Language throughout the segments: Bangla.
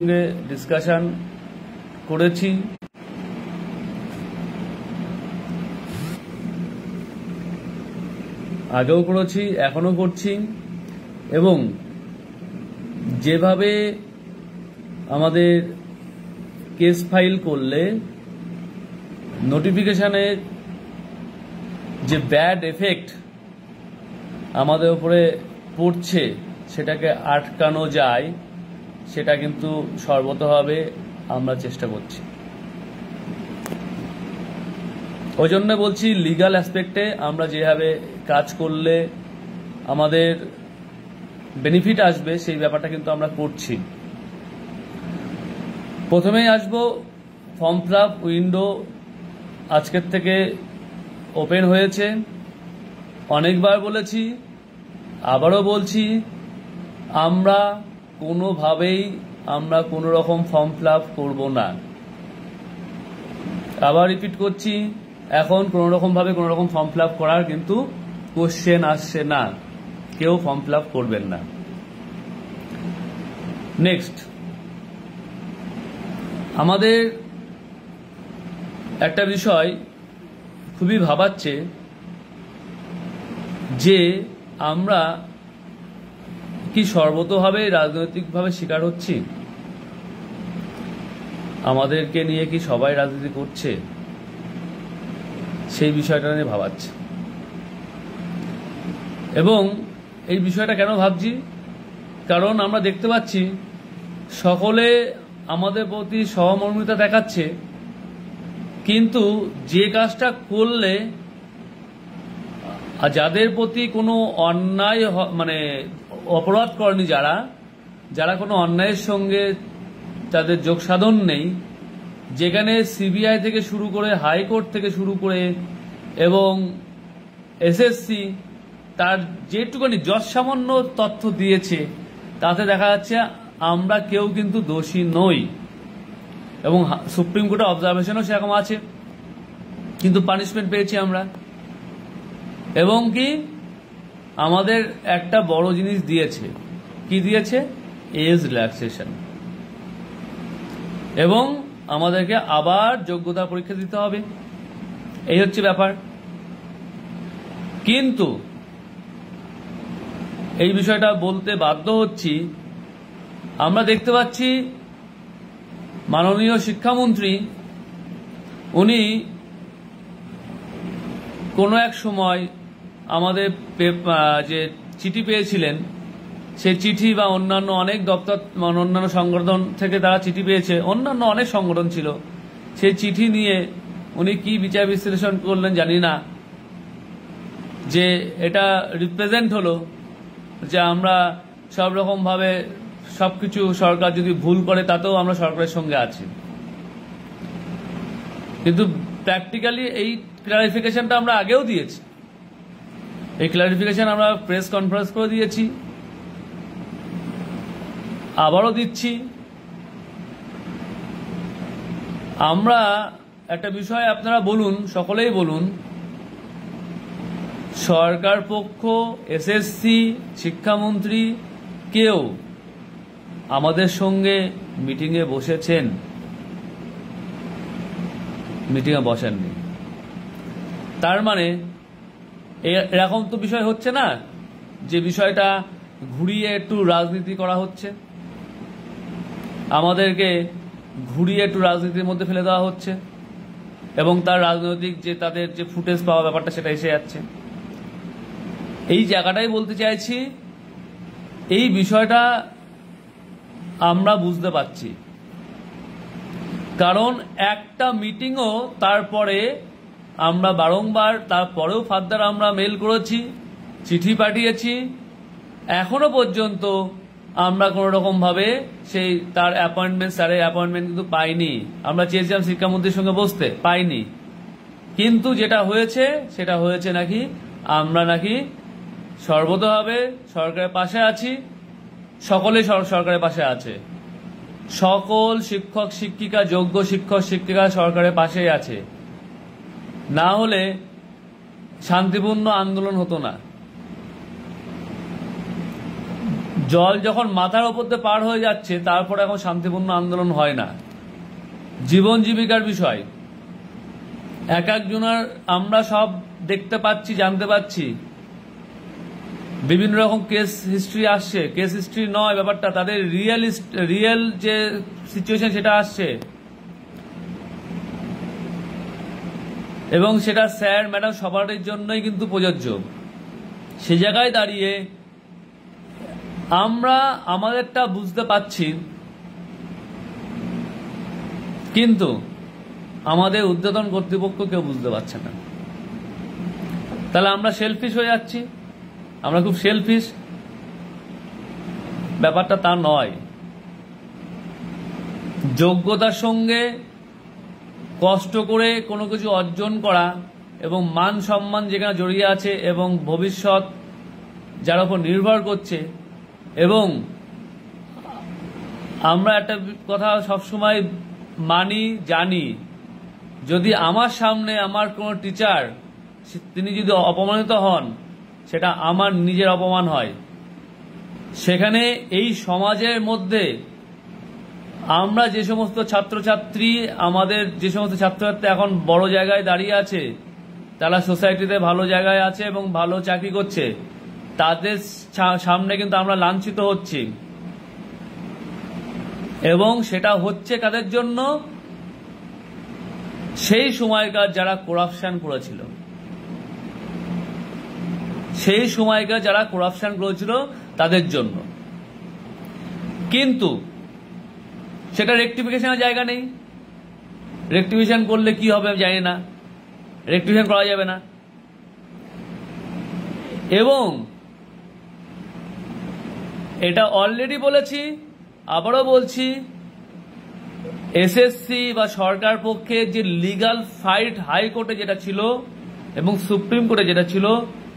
সঙ্গে ডিসকাশন করেছি। আগেও করেছি, এখনো করছি, এবং যেভাবে আমাদের কেস ফাইল করলে নোটিফিকেশনের যে ব্যাড এফেক্ট আমাদের উপরে পড়ছে সেটাকে আটকানো যায়, সেটা কিন্তু সর্বতভাবে আমরা চেষ্টা করছি। ওই জন্য বলছি লিগ্যাল অ্যাসপেক্টে আমরা যেভাবে কাজ করলে আমাদের বেনিফিট আসবে সেই ব্যাপারটা কিন্তু আমরা করছি। প্রথমেই আসবো, ফর্ম ফিল আপ উইন্ডো আজকের থেকে ওপেন হয়েছে। অনেকবার বলেছি, আবারও বলছি, আমরা কোনোভাবেই কোনো রকম ফর্ম ফিল আপ করবো না। আবার রিপিট করছি, এখন কোনো রকম ফর্ম ফিল আপ করার কিন্তু কোশ্চেন আসছে না। কেউ ফর্ম ফিল আপ করবেন না। নেক্সট, আমাদের একটা বিষয় খুবই ভাবাচ্ছে যে আমরা কি সর্বতভাবে রাজনৈতিকভাবে শিকার হচ্ছি? আমাদেরকে নিয়ে কি সবাই রাজনীতি করছে? সেই বিষয়টা নিয়ে ভাবাচ্ছে। এবং এই বিষয়টা কেন ভাবছি? কারণ আমরা দেখতে পাচ্ছি সকলে আমাদের প্রতি সহমর্মিতা দেখাচ্ছে, কিন্তু যে কাজটা করলে যাদের প্রতি কোনো অন্যায় অপরাধ করেনি, যারা কোনো অন্যায়ের সঙ্গে তাদের যোগ সাধন নেই, যেখানে সিবিআই থেকে শুরু করে হাইকোর্ট থেকে শুরু করে এবং এসএসসি তার যেটুকুনি যৎসামান্য তথ্য দিয়েছে তাতে দেখা যাচ্ছে আমরা কেউ কিন্তু দোষী নই, এবং সুপ্রিম কোর্টের অবজারভেশনও সেরকম আছে, কিন্তু পানিশমেন্ট পেয়েছি আমরা। এবং কি আমাদের একটা বড় জিনিস দিয়েছে, কি দিয়েছে? As relaxation. এবং আমাদেরকে আবার যোগ্যতা পরীক্ষা দিতে হবে, এই হচ্ছে ব্যাপার। কিন্তু এই বিষয়টা বলতে বাধ্য হচ্ছি, আমরা দেখতে পাচ্ছি মাননীয় শিক্ষামন্ত্রী উনি কোনো এক সময় আমাদের যে চিঠি পেয়েছিলেন, সেই চিঠি বা অন্যান্য অনেক দপ্তর অন্যান্য সংগঠন থেকে তারা চিঠি পেয়েছে, অন্যান্য অনেক সংগঠন ছিল, সেই চিঠি নিয়ে উনি কি বিচার বিশ্লেষণ করলেন জানি না, যে এটা রিপ্রেজেন্ট হলো যে আমরা সব রকম ভাবে সবকিছু, সরকার যদি ভুল করে তাতেও আমরা সরকারের সঙ্গে আছি। কিন্তু প্র্যাকটিক্যালি এই ক্লারিফিকেশনটা আমরা আগেও দিয়েছি, এই ক্লারিফিকেশন আমরা প্রেস কনফারেন্স করে দিয়েছি, আবারও দিচ্ছি। আমরা একটা বিষয় আপনারা বলুন, সকলেই বলুন, সরকার পক্ষ, এসএসসি, শিক্ষামন্ত্রী কেউ আমাদের সঙ্গে মিটিংয়ে বসেছেন? মিটিংয়ে বসেননি। তার মানে এরকম তো বিষয় হচ্ছে না যে বিষয়টা ঘুরিয়ে একটু রাজনীতি করা হচ্ছে, আমাদেরকে ঘুরিয়ে একটু রাজনীতির মধ্যে ফেলে দেওয়া হচ্ছে, এবং তার রাজনৈতিক যে তাদের যে ফুটেজ পাওয়া ব্যাপারটা সেটা এসে যাচ্ছে। এই জায়গাটাই বলতে চাইছি, এই বিষয়টা আমরা বুঝতে পারছি। কারণ একটা মিটিংও তারপরে আমরা বারংবার, তারপরেও ফার্দার আমরা মেল করেছি, চিঠি পাঠিয়েছি, এখনো পর্যন্ত আমরা কোনো রকম ভাবে সেই তার অ্যাপয়েন্টমেন্ট, স্যারের অ্যাপয়েন্টমেন্ট কিন্তু পাইনি। আমরা চেয়েছিলাম শিক্ষামন্ত্রীর সঙ্গে বসতে, পাইনি। কিন্তু যেটা হয়েছে সেটা হয়েছে নাকি আমরা নাকি সর্বতভাবে সরকারের পাশে আছি, সকলে সরকারের পাশে আছে, সকল শিক্ষক শিক্ষিকা, যোগ্য শিক্ষক শিক্ষিকা সরকারের পাশেই আছে, না হলে শান্তিপূর্ণ আন্দোলন হতো না। জল যখন মাথার ওপর দিয়ে পার হয়ে যাচ্ছে, তারপরে এখন শান্তিপূর্ণ আন্দোলন হয় না। জীবন জীবিকার বিষয়, এক একজনের আমরা সব দেখতে পাচ্ছি, জানতে পাচ্ছি, বিভিন্ন রকম কেস হিস্ট্রি আসছে। কেস হিস্ট্রি নয় ব্যাপারটা, তাদের রিয়েল যে সিচুয়েশন সেটা আসছে, এবং সেটা স্যার ম্যাডাম সবার জন্যই কিন্তু প্রযোজ্য। সে জায়গায় দাঁড়িয়ে আমরা আমাদেরটা বুঝতে পারছি, কিন্তু আমাদের ঊর্ধ্বতন কর্তৃপক্ষ কেউ বুঝতে পারছে না। তাহলে আমরা সেলফিশ হয়ে যাচ্ছি, আমরা খুব সেলফিশ। ব্যাপারটা তা নয়। যোগ্যতার সঙ্গে কষ্ট করে কোনো কিছু অর্জন করা এবং মান সম্মান যেখানে জড়িয়ে আছে এবং ভবিষ্যৎ যার উপর নির্ভর করছে, এবং আমরা একটা কথা সবসময় মানি, জানি, যদি আমার সামনে আমার কোনো টিচার তিনি যদি অপমানিত হন, সেটা আমার নিজের অপমান হয়। সেখানে এই সমাজের মধ্যে আমরা যে সমস্ত ছাত্রছাত্রী, আমাদের যে সমস্ত ছাত্রছাত্রী এখন বড় জায়গায় দাঁড়িয়ে আছে, তারা সোসাইটিতে ভালো জায়গায় আছে এবং ভালো চাকরি করছে, তাদের সামনে কিন্তু আমরা লাঞ্ছিত হচ্ছি। এবং সেটা হচ্ছে কাদের জন্য? সেই সময়কার যারা করাপশন করেছিল, সেই সময়কার যারা করাপশন করেছিল তাদের জন্য। কিন্তু সেটা রেকটিফিকেশনের জায়গা নেই। রেকটিফিকেশন করলে কি হবে আমি জানি না, রেকটিফিকেশন করা যাবে না। এবং এটা অলরেডি বলেছি, আবারও বলছি, এসএসসি বা সরকার পক্ষে যে লিগাল ফাইট হাইকোর্টে যেটা ছিল এবং সুপ্রিম কোর্টে যেটা ছিল,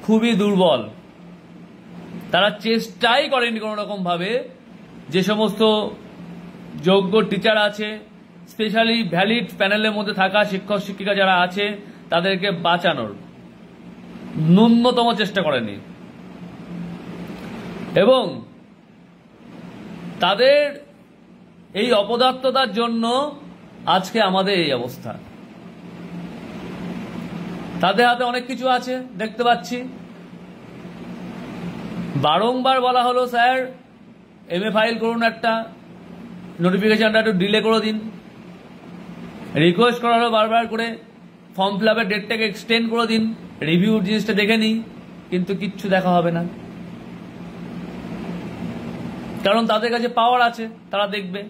খুবই দুর্বল। তারা চেষ্টাই করেনি কোনো রকম ভাবে যে সমস্ত যোগ্য টিচার আছে, স্পেশালি ভ্যালিড প্যানেলের মধ্যে থাকা শিক্ষক শিক্ষিকা যারা আছে, তাদেরকে বাঁচানোর ন্যূনতম চেষ্টা করেনি। এবং তাদের এই অপদার্থতার জন্য আজকে আমাদের এই অবস্থা। তাদের হাতে অনেক কিছু আছে, দেখতে পাচ্ছি। বারংবার বলা হলো, স্যার এমএ ফাইল করুন, একটা নোটিফিকেশনটা একটু ডিলে করে দিন। রিকোয়েস্ট করা হলো বারবার করে, ফর্ম ফিল আপের ডেটটাকে এক্সটেন্ড করে দিন, রিভিউ জিনিসটা দেখে নিই, কিন্তু কিচ্ছু দেখা হবে না। কারণ তাদের কাছে পাওয়ার আছে, তারা দেখবে।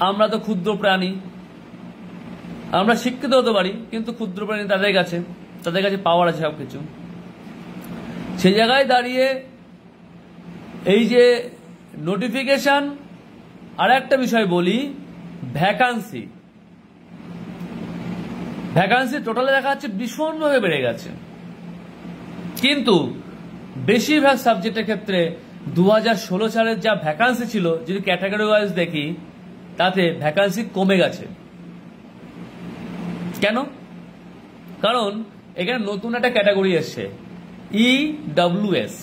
আমরা তো ক্ষুদ্র প্রাণী, আমরা শিক্ষিত হতে পারি, কিন্তু ক্ষুদ্র প্রাণী তাদের কাছে পাওয়ার আছে সবকিছু। সেই জায়গায় দাঁড়িয়ে এই যে নোটিফিকেশন, আর একটা বিষয় বলি, ভ্যাকান্সি টোটালে দেখা যাচ্ছে ভীষণভাবে বেড়ে গেছে, কিন্তু বেশিরভাগ সাবজেক্টের ক্ষেত্রে 2016 সালের যা ভ্যাকান্সি ছিল, যদি ক্যাটাগরি ওয়াইজ দেখি, তাতে ভ্যাকান্সি কমে গেছে। কেন? কারণ এখানে নতুন একটা ক্যাটাগরি এসছে, ইডব্লিউএস,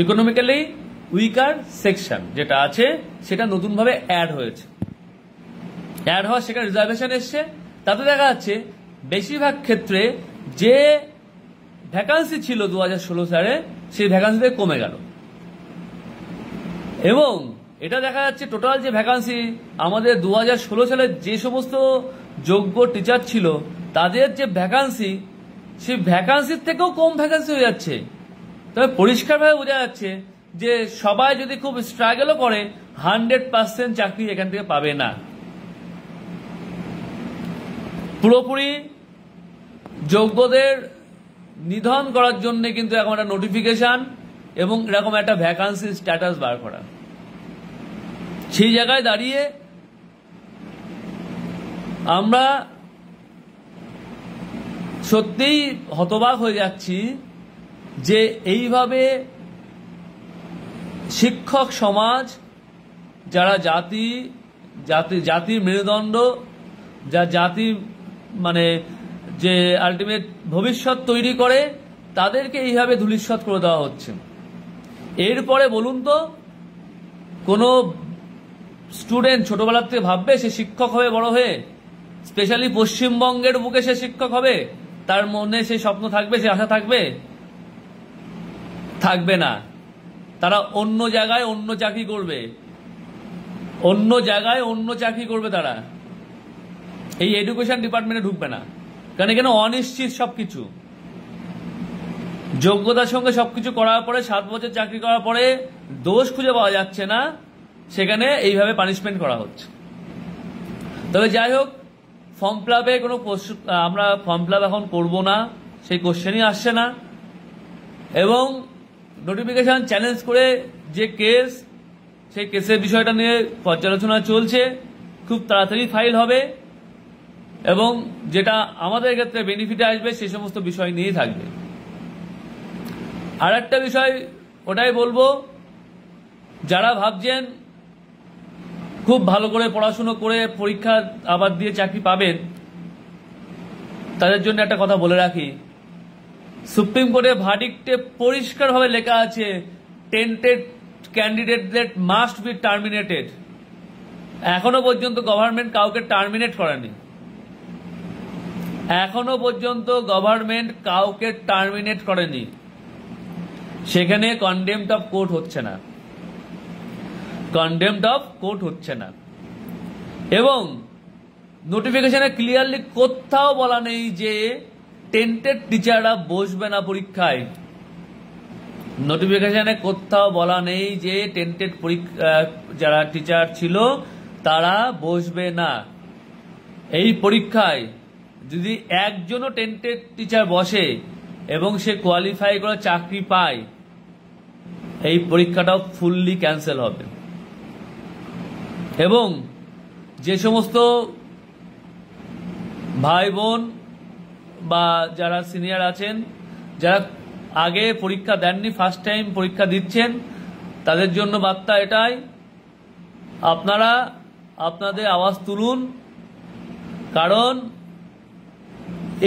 ইকোনমিক্যালি উইকার সেকশন, যেটা আছে সেটা নতুনভাবে অ্যাড হয়েছে। অ্যাড হওয়া সেখানে রিজার্ভেশন এসছে। তাতে দেখা যাচ্ছে বেশিরভাগ ক্ষেত্রে যে ভ্যাকান্সি ছিল 2016 সালে, সেই ভ্যাকান্সি কমে গেল। এবং এটা দেখা যাচ্ছে টোটাল যে ভ্যাকান্সি আমাদের 2016 সালে যে সমস্ত যোগ্য টিচার ছিল, তাদের যে ভ্যাকান্সি, সেই ভ্যাকান্সির থেকেও কম ভ্যাকান্সি হয়ে যাচ্ছে। তবে পরিষ্কারভাবে বোঝা যাচ্ছে যে সবাই যদি খুব স্ট্রাগলও করে, 100% চাকরি এখান থেকে পাবে না। পুরোপুরি যোগ্যদের নিধন করার জন্য কিন্তু এখন একটা নোটিফিকেশন এবং এরকম একটা ভ্যাকান্সি স্ট্যাটাস বার করা। সেই জায়গায় দাঁড়িয়ে আমরা সত্যিই হতবাক হয়ে যাচ্ছি যে এইভাবে শিক্ষক সমাজ, যারা জাতির মেরুদণ্ড, যা জাতি মানে যে আলটিমেট ভবিষ্যৎ তৈরি করে, তাদেরকে এইভাবে ধূলিসাৎ করে দেওয়া হচ্ছে। এরপরে বলুন তো কোনো স্টুডেন্ট ছোটবেলার থেকে ভাববে সে শিক্ষক হবে বড় হয়ে? স্পেশালি পশ্চিমবঙ্গের বুকে সে শিক্ষক হবে? তার মনে সেই স্বপ্ন থাকবে, সে আশা থাকবে? থাকবে না। তারা অন্য জায়গায় অন্য চাকরি করবে, অন্য জায়গায় অন্য চাকরি করবে। তারা এই এডুকেশন ডিপার্টমেন্টে ঢুকবে না, কারণ এখানে অনিশ্চিত সবকিছু। যোগ্যতার সঙ্গে সবকিছু করার পরে 7 বছর চাকরি করার পরে দোষ খুঁজে পাওয়া যাচ্ছে না, সেখানে এইভাবে পানিশমেন্ট করা হচ্ছে। তবে যাই হোক, ফর্ম ফিল-আপে কোনো আমরা ফর্ম ফিল-আপ এখন করবো না, সেই কোশ্চেনই আসছে না। এবং নোটিফিকেশন চ্যালেঞ্জ করে যে কেস, সেই কেসের বিষয়টা নিয়ে পর্যালোচনা চলছে, খুব তাড়াতাড়ি ফাইল হবে এবং যেটা আমাদের ক্ষেত্রে বেনিফিটে আসবে সেই সমস্ত বিষয় নিয়েই থাকবে। আর একটা বিষয় ওটাই বলবো, যারা ভাবছেন খুব ভালো করে পড়াশুনো করে পরীক্ষা আবার দিয়ে চাকরি পাবেন, তাদের জন্য একটা কথা বলে রাখি। সুপ্রিম কোর্টের ভার্ডিক্টে পরিষ্কারভাবে লেখা আছে, টেন্টেড ক্যান্ডিডেটদের মাস্ট বি টার্মিনেটেড। এখনো পর্যন্ত গভর্নমেন্ট কাউকে টার্মিনেট করেনি, এখনো পর্যন্ত গভর্নমেন্ট কাউকে টার্মিনেট করেনি। সেখানে কন্ডেমড অফ কোর্ট হচ্ছে না, কন্ডেমড অফ কোর্ট হচ্ছে না। এবং নোটিফিকেশনে ক্লিয়ারলি কোথাও বলা নেই যে টেন্টেড টিচাররা বসবে না পরীক্ষায়। নোটিফিকেশনে কোথাও বলা নেই যে টেন্টেড যারা টিচার ছিল তারা বসবে না এই পরীক্ষায়। যদি একজনও টেন্টেড টিচার বসে এবং সে কোয়ালিফাই করে চাকরি পায়, এই পরীক্ষাটাও ফুললি ক্যান্সেল হবে। এবং যে সমস্ত ভাই বোন বা যারা সিনিয়র আছেন, যারা আগে পরীক্ষা দেননি, ফার্স্ট টাইম পরীক্ষা দিচ্ছেন, তাদের জন্য বার্তা এটাই, আপনারা আপনাদের আওয়াজ তুলুন। কারণ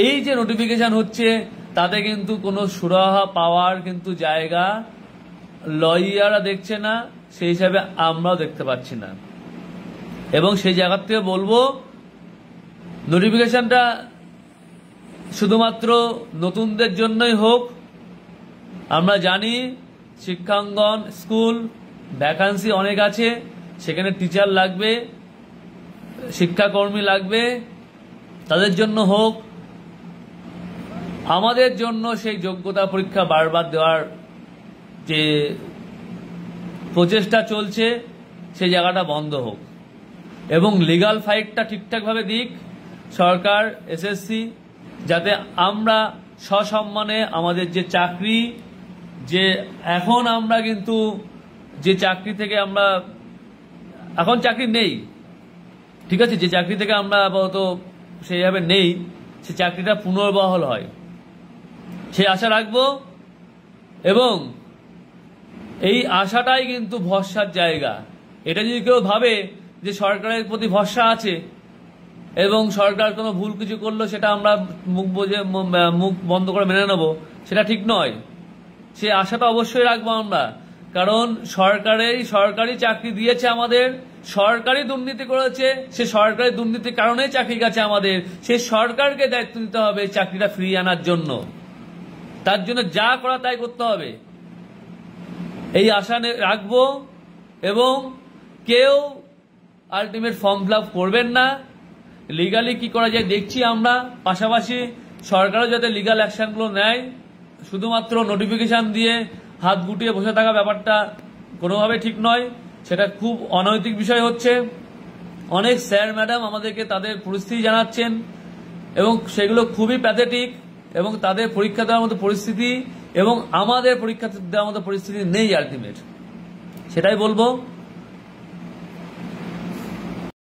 এই যে নোটিফিকেশন হচ্ছে তাতে কিন্তু কোনো সুরাহা পাওয়ার কিন্তু জায়গা লয়াররা দেখছে না, সেই হিসাবে আমরাও দেখতে পাচ্ছি না। এবং সেই জায়গা থেকে বলবো, নোটিফিকেশনটা শুধুমাত্র নতুনদের জন্যই হোক। আমরা জানি শিক্ষাঙ্গন স্কুল ভ্যাকান্সি অনেক আছে, সেখানে টিচার লাগবে, শিক্ষাকর্মী লাগবে, তাদের জন্য হোক। আমাদের জন্য সেই যোগ্যতা পরীক্ষা বারবার দেওয়ার যে প্রচেষ্টা চলছে, সেই জায়গাটা বন্ধ হোক এবং লিগাল ফাইটটা ঠিকঠাকভাবে দিক সরকার, এসএসসি, যাতে আমরা সসম্মানে আমাদের যে চাকরি, যে এখন আমরা কিন্তু যে চাকরি থেকে আমরা এখন চাকরি নেই, ঠিক আছে, যে চাকরি থেকে আমরা আপাতত সেইভাবে নেই, সে চাকরিটা পুনর্বহাল হয়, সেই আশা রাখবো। এবং এই আশাটাই কিন্তু ভরসার জায়গা। এটা যদি কেউ ভাবে যে সরকারের প্রতি ভরসা আছে এবং সরকার কোনো ভুল কিছু করলো সেটা আমরা মুখ বন্ধ করে মেনে নেব, সেটা ঠিক নয়। সে আশাটা অবশ্যই রাখবো আমরা, কারণ সরকারি চাকরি দিয়েছে আমাদের, সরকারি দুর্নীতি করেছে, সে সরকারি দুর্নীতির কারণেই চাকরি গেছে আমাদের। সে সরকারকে দায়িত্ব নিতে হবে চাকরিটা ফিরিয়ে আনার জন্য, তার জন্য যা করা তাই করতে হবে, এই আশা রাখবো। এবং কেউ আলটিমেট ফর্ম ফিল আপ করবেন না। লিগালি কি করা যায় দেখছি আমরা, পাশাপাশি সরকারও যাতে লিগাল অ্যাকশনগুলো নেয়। শুধুমাত্র নোটিফিকেশন দিয়ে হাত গুটিয়ে বসে থাকা ব্যাপারটা কোনোভাবে ঠিক নয়, সেটা খুব অনৈতিক বিষয় হচ্ছে। অনেক স্যার ম্যাডাম আমাদেরকে তাদের পরিস্থিতি জানাচ্ছেন এবং সেগুলো খুবই প্যাথেটিক, এবং তাদের পরীক্ষা দেওয়ার মতো পরিস্থিতি এবং আমাদের পরীক্ষা দেওয়ার মতো পরিস্থিতি নেই আলটিমেট, সেটাই বলবো।